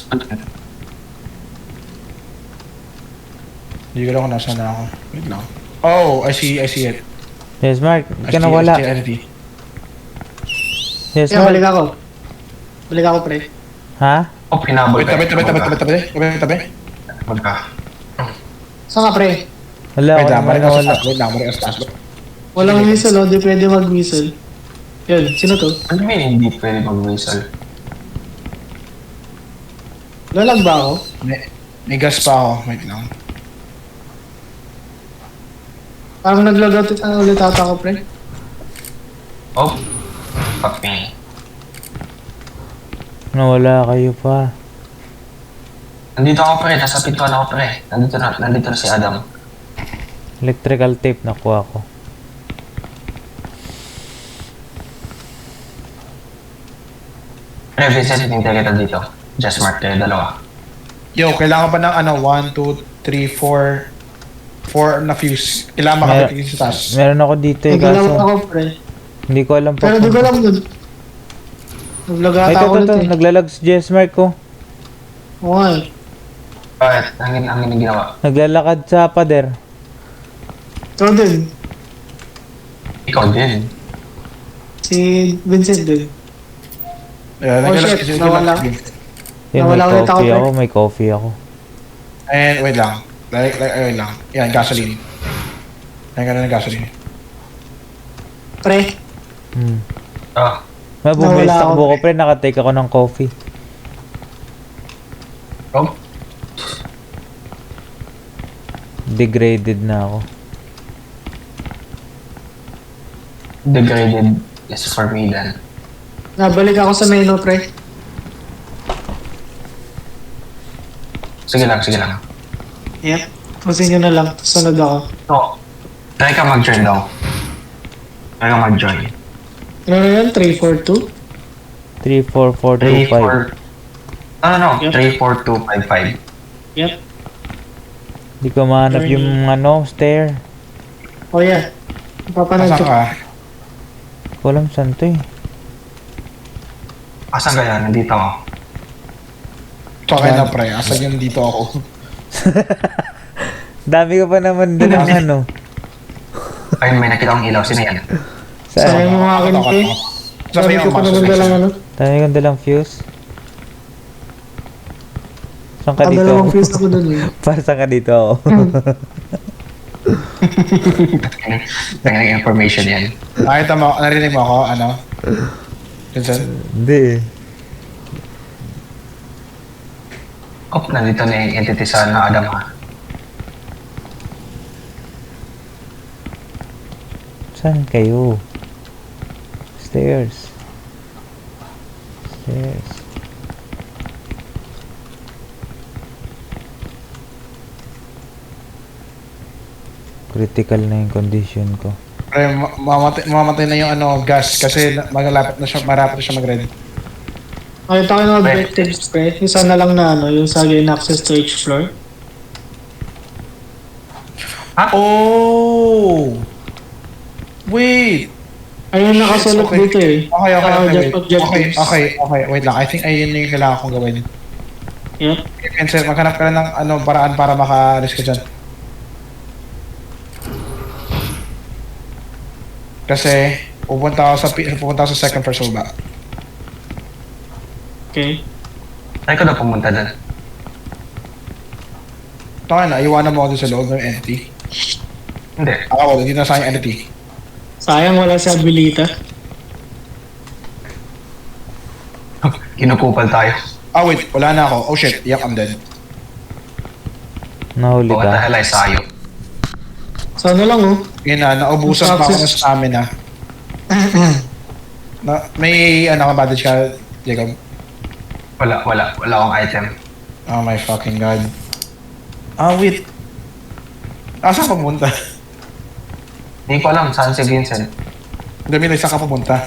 Speaker 2: Hindi ko lang kung nasaan na ako. Wait lang. Oh, I see it.
Speaker 4: Yes, Mark. Hindi ka
Speaker 2: I
Speaker 4: nawala.
Speaker 2: see the entity.
Speaker 4: Yes,
Speaker 3: Kaya
Speaker 4: Mark.
Speaker 3: balik ako. Balik ako, pre.
Speaker 4: Ha?
Speaker 1: Oh, pinabol
Speaker 2: Wait,
Speaker 1: ka.
Speaker 2: tabi.
Speaker 1: Magka.
Speaker 3: Saan ka, pre?
Speaker 4: Wala
Speaker 2: Wait
Speaker 4: ako
Speaker 2: lang,
Speaker 4: naman nawala.
Speaker 2: Wait lang, balik ka sa taas.
Speaker 3: Walang whistle, oh. Di pwede mag-whistle. Yun, sino to?
Speaker 1: Ano yun, hindi pwede mag-whistle?
Speaker 3: Lalag ba ako?
Speaker 2: May gas pa ako. Wait lang.
Speaker 3: Parang naglagot ulit ata ako, pre.
Speaker 1: Oh. Fuck me.
Speaker 4: Nawala kayo pa.
Speaker 1: Nandito ako pre, nasa pintuan ako pre. Nandito na si Adam.
Speaker 4: Electrical tape nakuha ko.
Speaker 1: Pre, Vincent, hintay kita dito. Just mark kayo, dalawa.
Speaker 2: Yo, kailangan pa ng 1, 2, 3, 4 na fuse. Kailangan makapit sa taas.
Speaker 4: Meron ako dito eh,
Speaker 3: Naglalag
Speaker 4: kaso
Speaker 3: ako, pre.
Speaker 4: hindi ko alam pa.
Speaker 3: Pero di ko alam yun. Naglag
Speaker 4: Ay,
Speaker 3: ata ako ulit
Speaker 4: ito.
Speaker 3: eh.
Speaker 4: Naglalag si Jess Mark ko.
Speaker 3: Oo nga eh.
Speaker 1: Bakit? Ang ginawa.
Speaker 4: Naglalakad sa pader.
Speaker 3: Ikaw din.
Speaker 1: Ikaw din.
Speaker 3: Si Vincent din.
Speaker 2: Yeah,
Speaker 3: Oh, shit, nawala.
Speaker 4: Yun,
Speaker 3: Nawala ulit ako, pre.
Speaker 4: may coffee ako.
Speaker 2: And wait lang. Wait lang. Yan, gasoline. Yan ka na ng gasoline.
Speaker 3: Pre,
Speaker 1: Oh.
Speaker 4: Mabubuwis
Speaker 3: Nawala
Speaker 4: takbo
Speaker 3: ako,
Speaker 4: ko pre, nakatake ako ng coffee.
Speaker 1: Oh.
Speaker 4: Degraded na ako.
Speaker 1: Degraded is for me then.
Speaker 3: nabalik ako sa menu, pre.
Speaker 1: Sige lang.
Speaker 3: Yep. Pusin nyo na lang. Sunod ako.
Speaker 1: So, try ka mag-join daw. Try ka mag-join.
Speaker 3: Ano na yan? 342?
Speaker 4: 3, 4, 4, 2, 5.
Speaker 1: 4... No.
Speaker 3: Yep.
Speaker 1: 3, 4, 2, 5, 5.
Speaker 3: Yep.
Speaker 4: Di ko mahanap yung stair.
Speaker 3: Oh yeah. Papanood
Speaker 2: Nasaan
Speaker 3: ko.
Speaker 2: ka?
Speaker 4: Di ko alam saan to eh.
Speaker 1: Asan ka yan? Nandito ako.
Speaker 2: Tsaka na pre, asan yung dito ako?
Speaker 4: Dami ko pa naman din ang ano.
Speaker 1: Ayun, may nakita akong ilaw. Sino yan?
Speaker 3: Sayang
Speaker 4: Saan?
Speaker 3: yung akin, pre. Sabi ko pa naman dalang ano.
Speaker 4: Dami kong dalang fuse. Saan ka
Speaker 3: Ang
Speaker 4: dito?
Speaker 3: dalawang fuse ako dun eh.
Speaker 4: Para saan ka dito ako?
Speaker 1: Tanging information yan.
Speaker 2: Nakita mo, narinig mo ako, ano? Vincent?
Speaker 4: Hindi eh.
Speaker 1: Oh, nandito na yung entity sa Adam ha.
Speaker 4: Saan kayo? Stairs. Critical na yung condition ko.
Speaker 2: Pre, mamatay na yung gas kasi marapit na siya mag-ready.
Speaker 3: Nakita ko yung objectives, pre. Yung sana lang na yung sa gain access to each floor.
Speaker 2: Oh! Wait!
Speaker 3: Ayun nakasulot
Speaker 2: Okay.
Speaker 3: dito eh.
Speaker 2: Okay,
Speaker 3: Just
Speaker 2: wait.
Speaker 3: objectives.
Speaker 2: Okay, wait lang. I think ayun yung kailangan kong gawin.
Speaker 3: Yep.
Speaker 2: Vincent, maghanap ka na ng paraan para maka-alis ka dyan. Kasi, pupunta ako sa second floor sa baba.
Speaker 3: Okay.
Speaker 1: Saan ka na pumunta doon?
Speaker 2: Okay na, iwanan mo ako dun sa loob ng entity.
Speaker 1: Hindi.
Speaker 2: Ako, hindi na sa akin entity.
Speaker 3: Sayang wala si Abilita.
Speaker 1: Kinukupal tayo.
Speaker 2: Wait, wala na ako. Oh shit, yup, I'm dead.
Speaker 4: Nahuli
Speaker 1: What the
Speaker 4: ka?
Speaker 1: hell ay sayo?
Speaker 3: Sana lang oh.
Speaker 2: Yun na, naubusan pa ako ng stamina. May ka bandage ka, Jacob?
Speaker 1: Wala akong item.
Speaker 2: Oh my fucking god. Wait. Saan ka pumunta?
Speaker 1: Hindi ko alam saan si Vincent.
Speaker 2: Dami saan ka pumunta?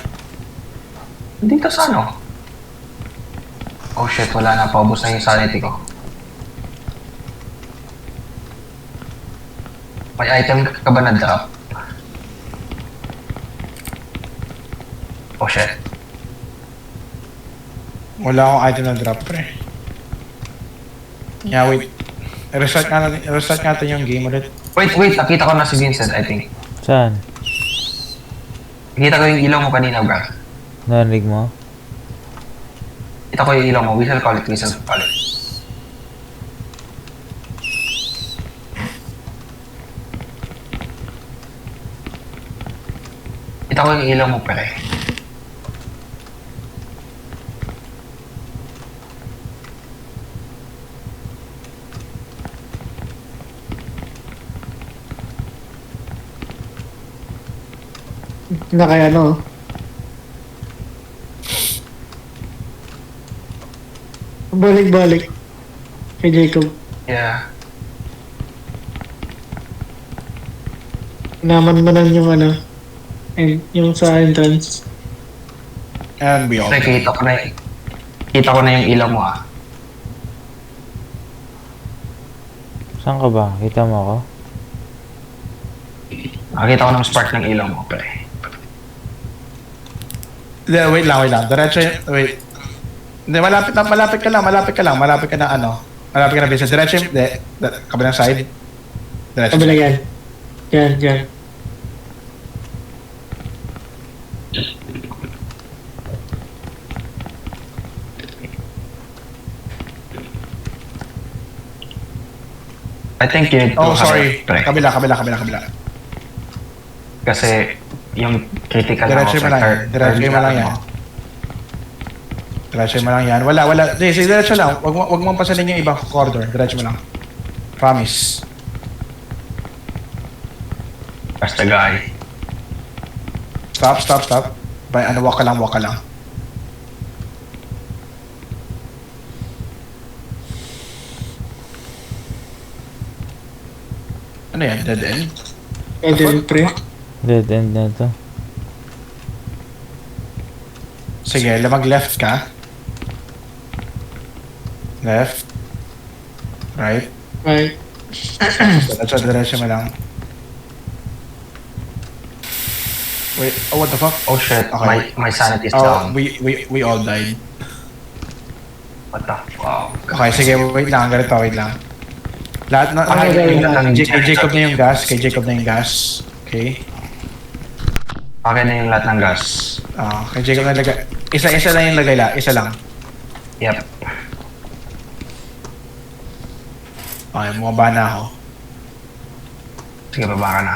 Speaker 1: Dito sa ano? Oh shit, wala na. Paubos na yung sanity ko. May item ka ba na drop? Oh shit.
Speaker 2: Wala akong item na drop, pre. Yeah, wait. Restart natin yung game ulit.
Speaker 1: Wait, nakita ko na si Vincent, I think.
Speaker 4: Saan?
Speaker 1: Nakita ko yung ilaw mo kanina, bro.
Speaker 4: Narinig mo?
Speaker 1: Kita ko yung ilaw mo. Whistle call it. Kita ko yung ilaw mo, pre.
Speaker 3: Na kaya ano. Balik-balik. Kay Jacob.
Speaker 1: Yeah.
Speaker 3: Naman-manan yung ano. Yung sa entrance.
Speaker 2: And we all
Speaker 1: Pre, kita ko na yung ilaw mo, ah.
Speaker 4: Saan ka ba? Kita mo ako?
Speaker 1: Nakita ko ng spark ng ilaw mo, pre.
Speaker 2: Wait lang. Diretso wait. Hindi, malapit ka lang. Malapit ka na Vincent. Diretso yung, kabilang side. Diretso.
Speaker 3: Kabila yan. Yan.
Speaker 1: I think you need to
Speaker 2: Oh, sorry.
Speaker 1: pre.
Speaker 2: Kabila.
Speaker 1: Kasi yung critical na
Speaker 2: Diretso mo lang yan. Diretso mo lang yan. Wala. Sige, diretso lang. Wag mo pasanin yung ibang corridor. Diretso mo lang. Promise.
Speaker 1: That's the guy.
Speaker 2: Stop. Walk ka lang. Ano yan? Dead end?
Speaker 3: And then, pre.
Speaker 4: Dead end na to.
Speaker 2: Sige, mag-left ka. Left. Right.
Speaker 3: Right.
Speaker 2: Diretso mo lang. Wait, oh, what the fuck?
Speaker 1: Oh shit,
Speaker 2: Okay.
Speaker 1: my sanity is
Speaker 2: Oh,
Speaker 1: down.
Speaker 2: we all died.
Speaker 1: What the fuck?
Speaker 2: Okay, sige, wait lang. Lahat na,
Speaker 3: Okay,
Speaker 2: kay Jacob na yung gas. Okay.
Speaker 1: Okay na yung lahat ng gas.
Speaker 2: Kay Jacob na lagay. Isa lang yung lagay isa lang.
Speaker 1: Yep.
Speaker 2: Okay, bumaba na ako.
Speaker 1: Sige, baba ka na.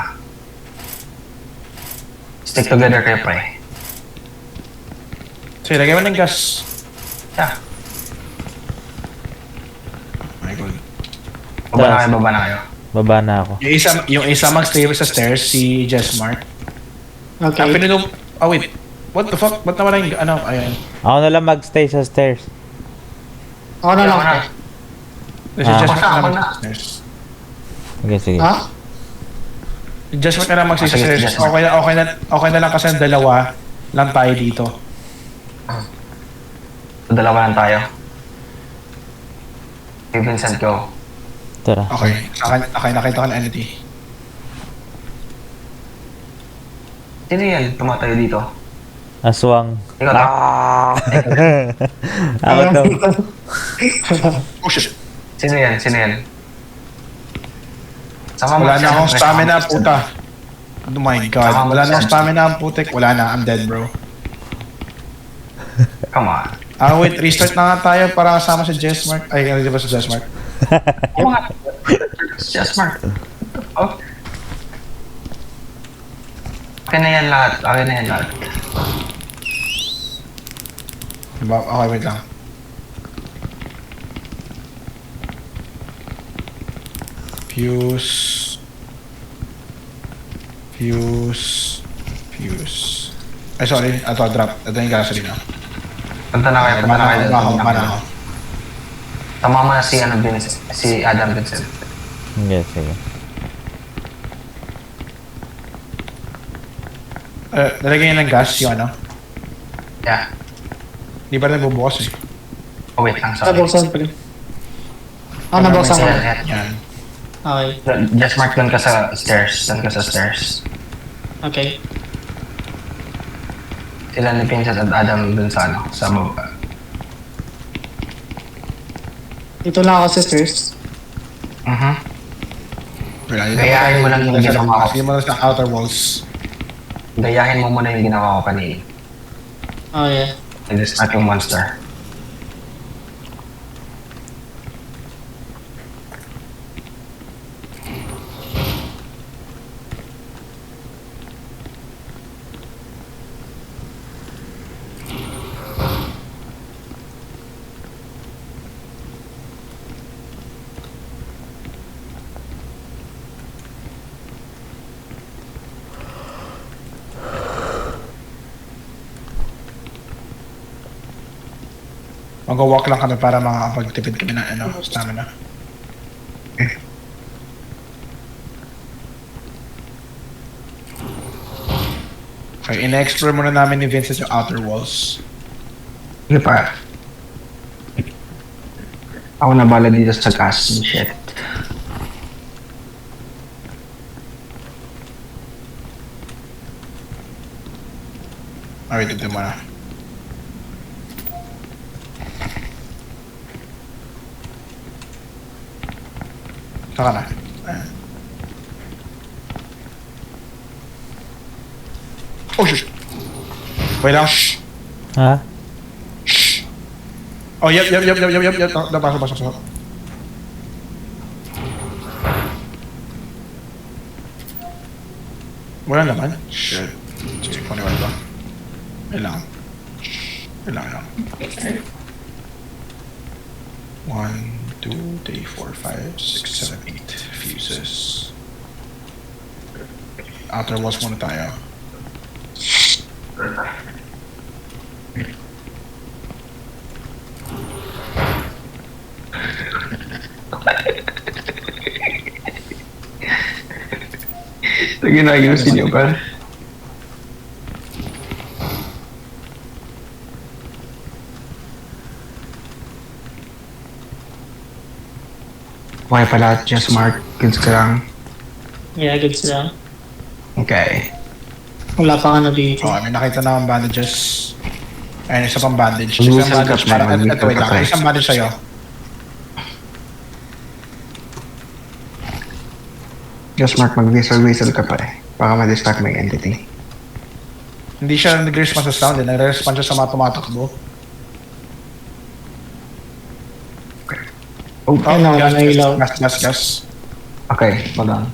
Speaker 1: Stick together kayo, pre.
Speaker 2: Sige, lagay mo ng gas.
Speaker 1: Yeah.
Speaker 2: My God.
Speaker 1: Baba na kayo.
Speaker 4: Baba na ako.
Speaker 2: Yung isa mag-stay sa stairs, si Jessmark.
Speaker 3: Okay.
Speaker 2: Wait. What the fuck? Ba't nawala yung, ayun.
Speaker 4: Ako na lang magstay sa stairs.
Speaker 3: Ako na lang.
Speaker 1: Ako na.
Speaker 2: Si
Speaker 4: Ah.
Speaker 2: Jessmark na
Speaker 1: Ako
Speaker 2: mag
Speaker 1: na.
Speaker 2: sa stairs.
Speaker 4: Sige.
Speaker 3: Ha?
Speaker 2: Si Jessmark na mag sa
Speaker 1: Sige,
Speaker 2: stairs.
Speaker 1: Jessmark.
Speaker 2: Okay na lang kasi ang dalawa lang tayo dito.
Speaker 1: So, dalawa lang tayo. Okay, Vincent, go.
Speaker 4: Tara.
Speaker 2: Okay, nakita ko na entity.
Speaker 1: Sino yan tumatayo dito?
Speaker 4: Aswang.
Speaker 1: Ikaw na?
Speaker 4: Ako to.
Speaker 2: Oh shit.
Speaker 1: Sino yan? Sama mo
Speaker 2: Wala na
Speaker 1: siya.
Speaker 2: akong stamina, puta. Oh my God. Wala na akong stamina ang putik. Wala na, I'm dead, bro.
Speaker 1: Come on.
Speaker 2: Wait, restart na nga tayo para kasama si Jessmark. Ay, di ba si Jessmark?
Speaker 1: Oo nga. Just smart. Oh. Okay na yan lahat.
Speaker 2: Diba? Okay, wait lang. Fuse. Ay, sorry. Ito, drop. Ito yung gasoline.
Speaker 1: Punta na kayo.
Speaker 2: Mana ako.
Speaker 1: Tama mo na si Adam Vincent.
Speaker 4: Sige.
Speaker 2: Nalagay niya ng gas yung ano.
Speaker 1: Yeah.
Speaker 2: Di ba nagbubukas
Speaker 1: Oh, wait lang. Sorry.
Speaker 3: Nabuksan, pre. Nabuksan ko.
Speaker 1: Yan.
Speaker 2: Yan.
Speaker 3: Okay.
Speaker 1: Just mark doon ka sa stairs. Doon ka sa stairs.
Speaker 3: Okay.
Speaker 1: Sila ni Vincent at Adam dun sa ano, sa baba.
Speaker 3: Dito lang ako sa stairs.
Speaker 1: Gayahin mo lang yung ginawa ko.
Speaker 2: Sige mo lang sa outer walls.
Speaker 1: Gayahin mo muna yung ginawa ko kanina.
Speaker 3: Oh yeah.
Speaker 1: I-distract yung monster.
Speaker 2: Mag-walk lang kami para makakapagtipid kami ng stamina. Okay, in-explore muna namin ni Vincent yung outer walls.
Speaker 1: Sige pa. Ako na bala dito sa gas. Shit.
Speaker 2: Alright, dito muna. Saka na. Ayan. Oh, shush! Wait lang, shh!
Speaker 4: Ha?
Speaker 2: Shh! Oh, yep. Pasok. Wala naman. Shit. Sige, kung naman ba? Kailangan. Kailangan. 1, 2, 3, 4, 5, 6, 7, 8 fuses. Outer walls muna tayo.
Speaker 1: Sige na, ayusin niyo ba? Okay pala, just mark. Goods ka lang.
Speaker 3: Yeah, goods lang.
Speaker 1: Okay.
Speaker 3: Wala pa ka na dito.
Speaker 2: Oh, may nakita na ang bandages. Ayun, isa pang bandage.
Speaker 1: Mag-whistle
Speaker 2: Isang bandage
Speaker 1: ka,
Speaker 2: para,
Speaker 1: mag-whistle
Speaker 2: ito, wait
Speaker 1: ka,
Speaker 2: lang.
Speaker 1: pre.
Speaker 2: Isang bandage sa'yo.
Speaker 1: Just mark, mag-whistle ka pa eh. Baka ma-distract may entity.
Speaker 2: Hindi siya nag-respond sa sound, nag-respond siya sa mga tumatakbo.
Speaker 1: Oh,
Speaker 3: Ayun, nawala na ilaw.
Speaker 2: Gas.
Speaker 1: okay, hold on.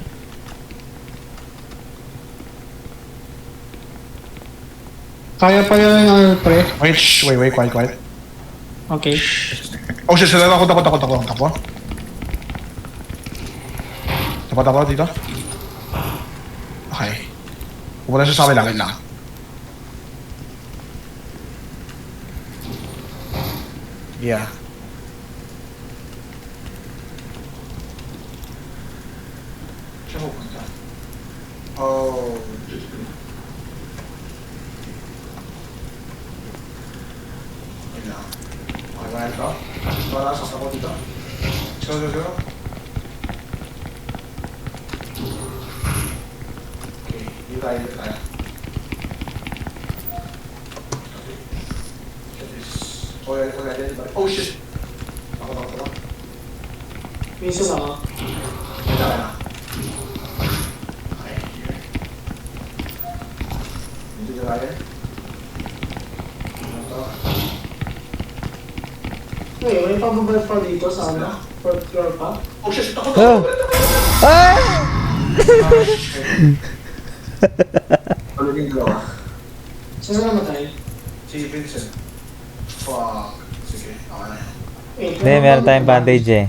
Speaker 3: Kaya pa yun yung pre.
Speaker 2: Wait, quiet.
Speaker 3: Okay.
Speaker 2: Oh shit, sila ako. Tapo dito. Okay. Pupunta siya sa amin lang. Yeah. Siya pupunta. Oh. Wait lang. Okay, ba ito? Wala, sasak ko dito. Go. Okay, dito tayo. Oh shit! Ako.
Speaker 3: Minsan ako.
Speaker 2: Dito na. Okay, here. Dito tayo.
Speaker 3: Wait, may pababal pa dito sa ano? Fourth floor pa?
Speaker 2: Oh shit! Ako.
Speaker 4: Oh! Ah!
Speaker 2: Ano yung dalawa?
Speaker 3: Sino namatay?
Speaker 2: Si Vincent. Fuck. Sige, ako na yan.
Speaker 3: Wait,
Speaker 4: Hindi, meron tayong bandage eh.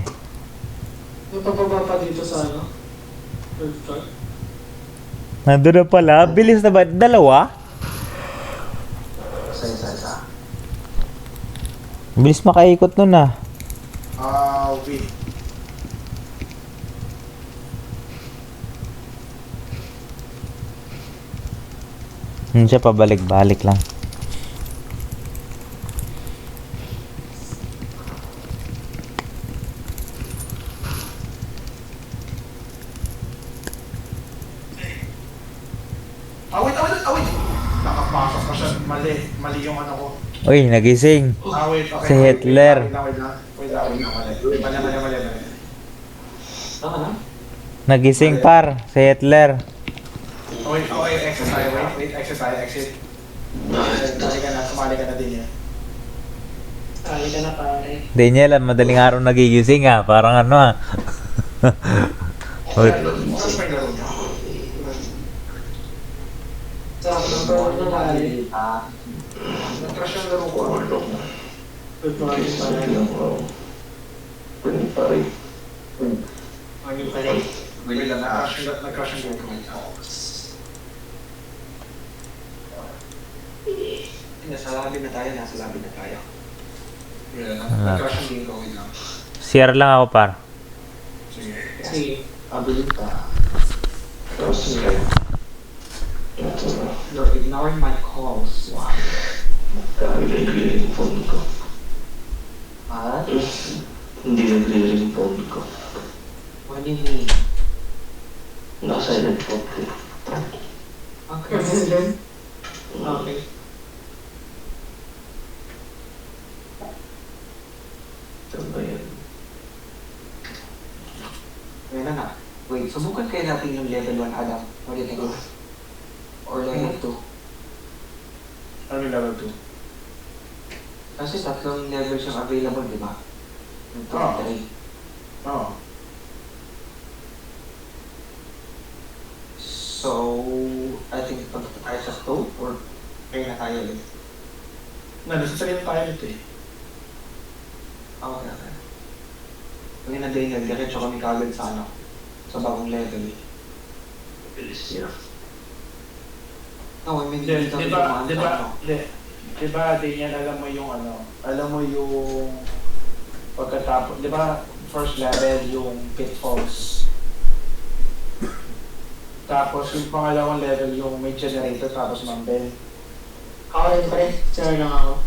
Speaker 3: May pababa pa dito sa ano? Third floor?
Speaker 4: Nandun na pala. Bilis na ba? Dalawa?
Speaker 2: Isa.
Speaker 4: Bilis makaikot nun ah.
Speaker 2: Wait.
Speaker 4: Siya pabalik-balik lang.
Speaker 2: Mali yung ano ko.
Speaker 4: Uy, nagising.
Speaker 2: Wait, okay.
Speaker 4: Si Hitler.
Speaker 2: Wait lang. Mali.
Speaker 4: Nagising par. Si Hitler.
Speaker 2: Okay, exercise. Wait, exercise, exit. Sumali ka na din yan.
Speaker 3: Ali ka na pare.
Speaker 4: Daniel, madaling araw nagigising ah. Parang ano ah. Uy,
Speaker 2: Oras pa yung laro niya.
Speaker 3: Sa number 1 na Ali.
Speaker 2: Nag-crash yung laro ko.
Speaker 3: Good morning pare. Morning pare.
Speaker 2: Wait lang, nag-crash yung game ko.
Speaker 5: Nasa labi na tayo.
Speaker 2: Nag-crash yung game ko. Wait lang.
Speaker 4: share lang ako par.
Speaker 2: Sige.
Speaker 3: Sige.
Speaker 5: You're ignoring my calls. Why?
Speaker 6: Nagre-ring phone ko.
Speaker 5: Huh?
Speaker 6: Hindi nagre-ring phone ko.
Speaker 5: What do you mean?
Speaker 6: Naka-silent phone ko.
Speaker 5: Okay.
Speaker 3: Okay.
Speaker 6: Saan ba yan?
Speaker 5: Wait na. Wait, subukan kayo natin yung level 1, Adam. What do you think? Or level 2?
Speaker 2: Ano yung level 2?
Speaker 5: Kasi tatlong levels yung available, di ba? Yung 2
Speaker 2: Oo.
Speaker 5: 3.
Speaker 2: Oo.
Speaker 5: So, I think punta tayo sa 2 or kayo na tayo ulit.
Speaker 2: Nasa tayo ito eh.
Speaker 5: Okay. Pag na Daniel, diretso kami kagad sa ano, sa bagong level.
Speaker 6: Bilis niya.
Speaker 5: No, I mean, hindi kami dumaan sa ano.
Speaker 2: Di ba, Daniel, alam mo yung pagkatapos, di ba, first level yung pitfalls. Tapos yung pangalawang level yung may generator tapos mambel.
Speaker 3: Ako rin pare. Share lang ako.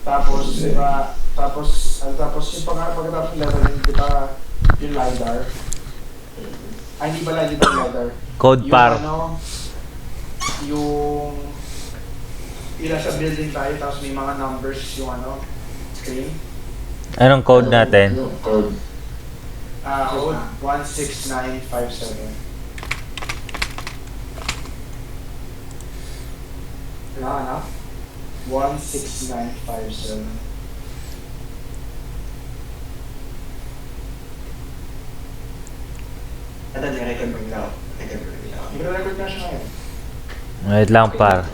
Speaker 2: Tapos, di ba, tapos yung pagkatapos ng level yun, di ba, yung LiDAR. Ay, hindi pala, di ba yung LiDAR?
Speaker 4: Code
Speaker 2: Yung
Speaker 4: par.
Speaker 2: ano, yung nasa building tayo, tapos may mga numbers yung ano, screen.
Speaker 4: Anong code natin?
Speaker 6: Anong code?
Speaker 2: Code 16957.
Speaker 5: Ano?
Speaker 2: 16957.
Speaker 5: Ito, nirecord mo nila.
Speaker 2: I-record na siya ngayon.
Speaker 4: Wait lang par.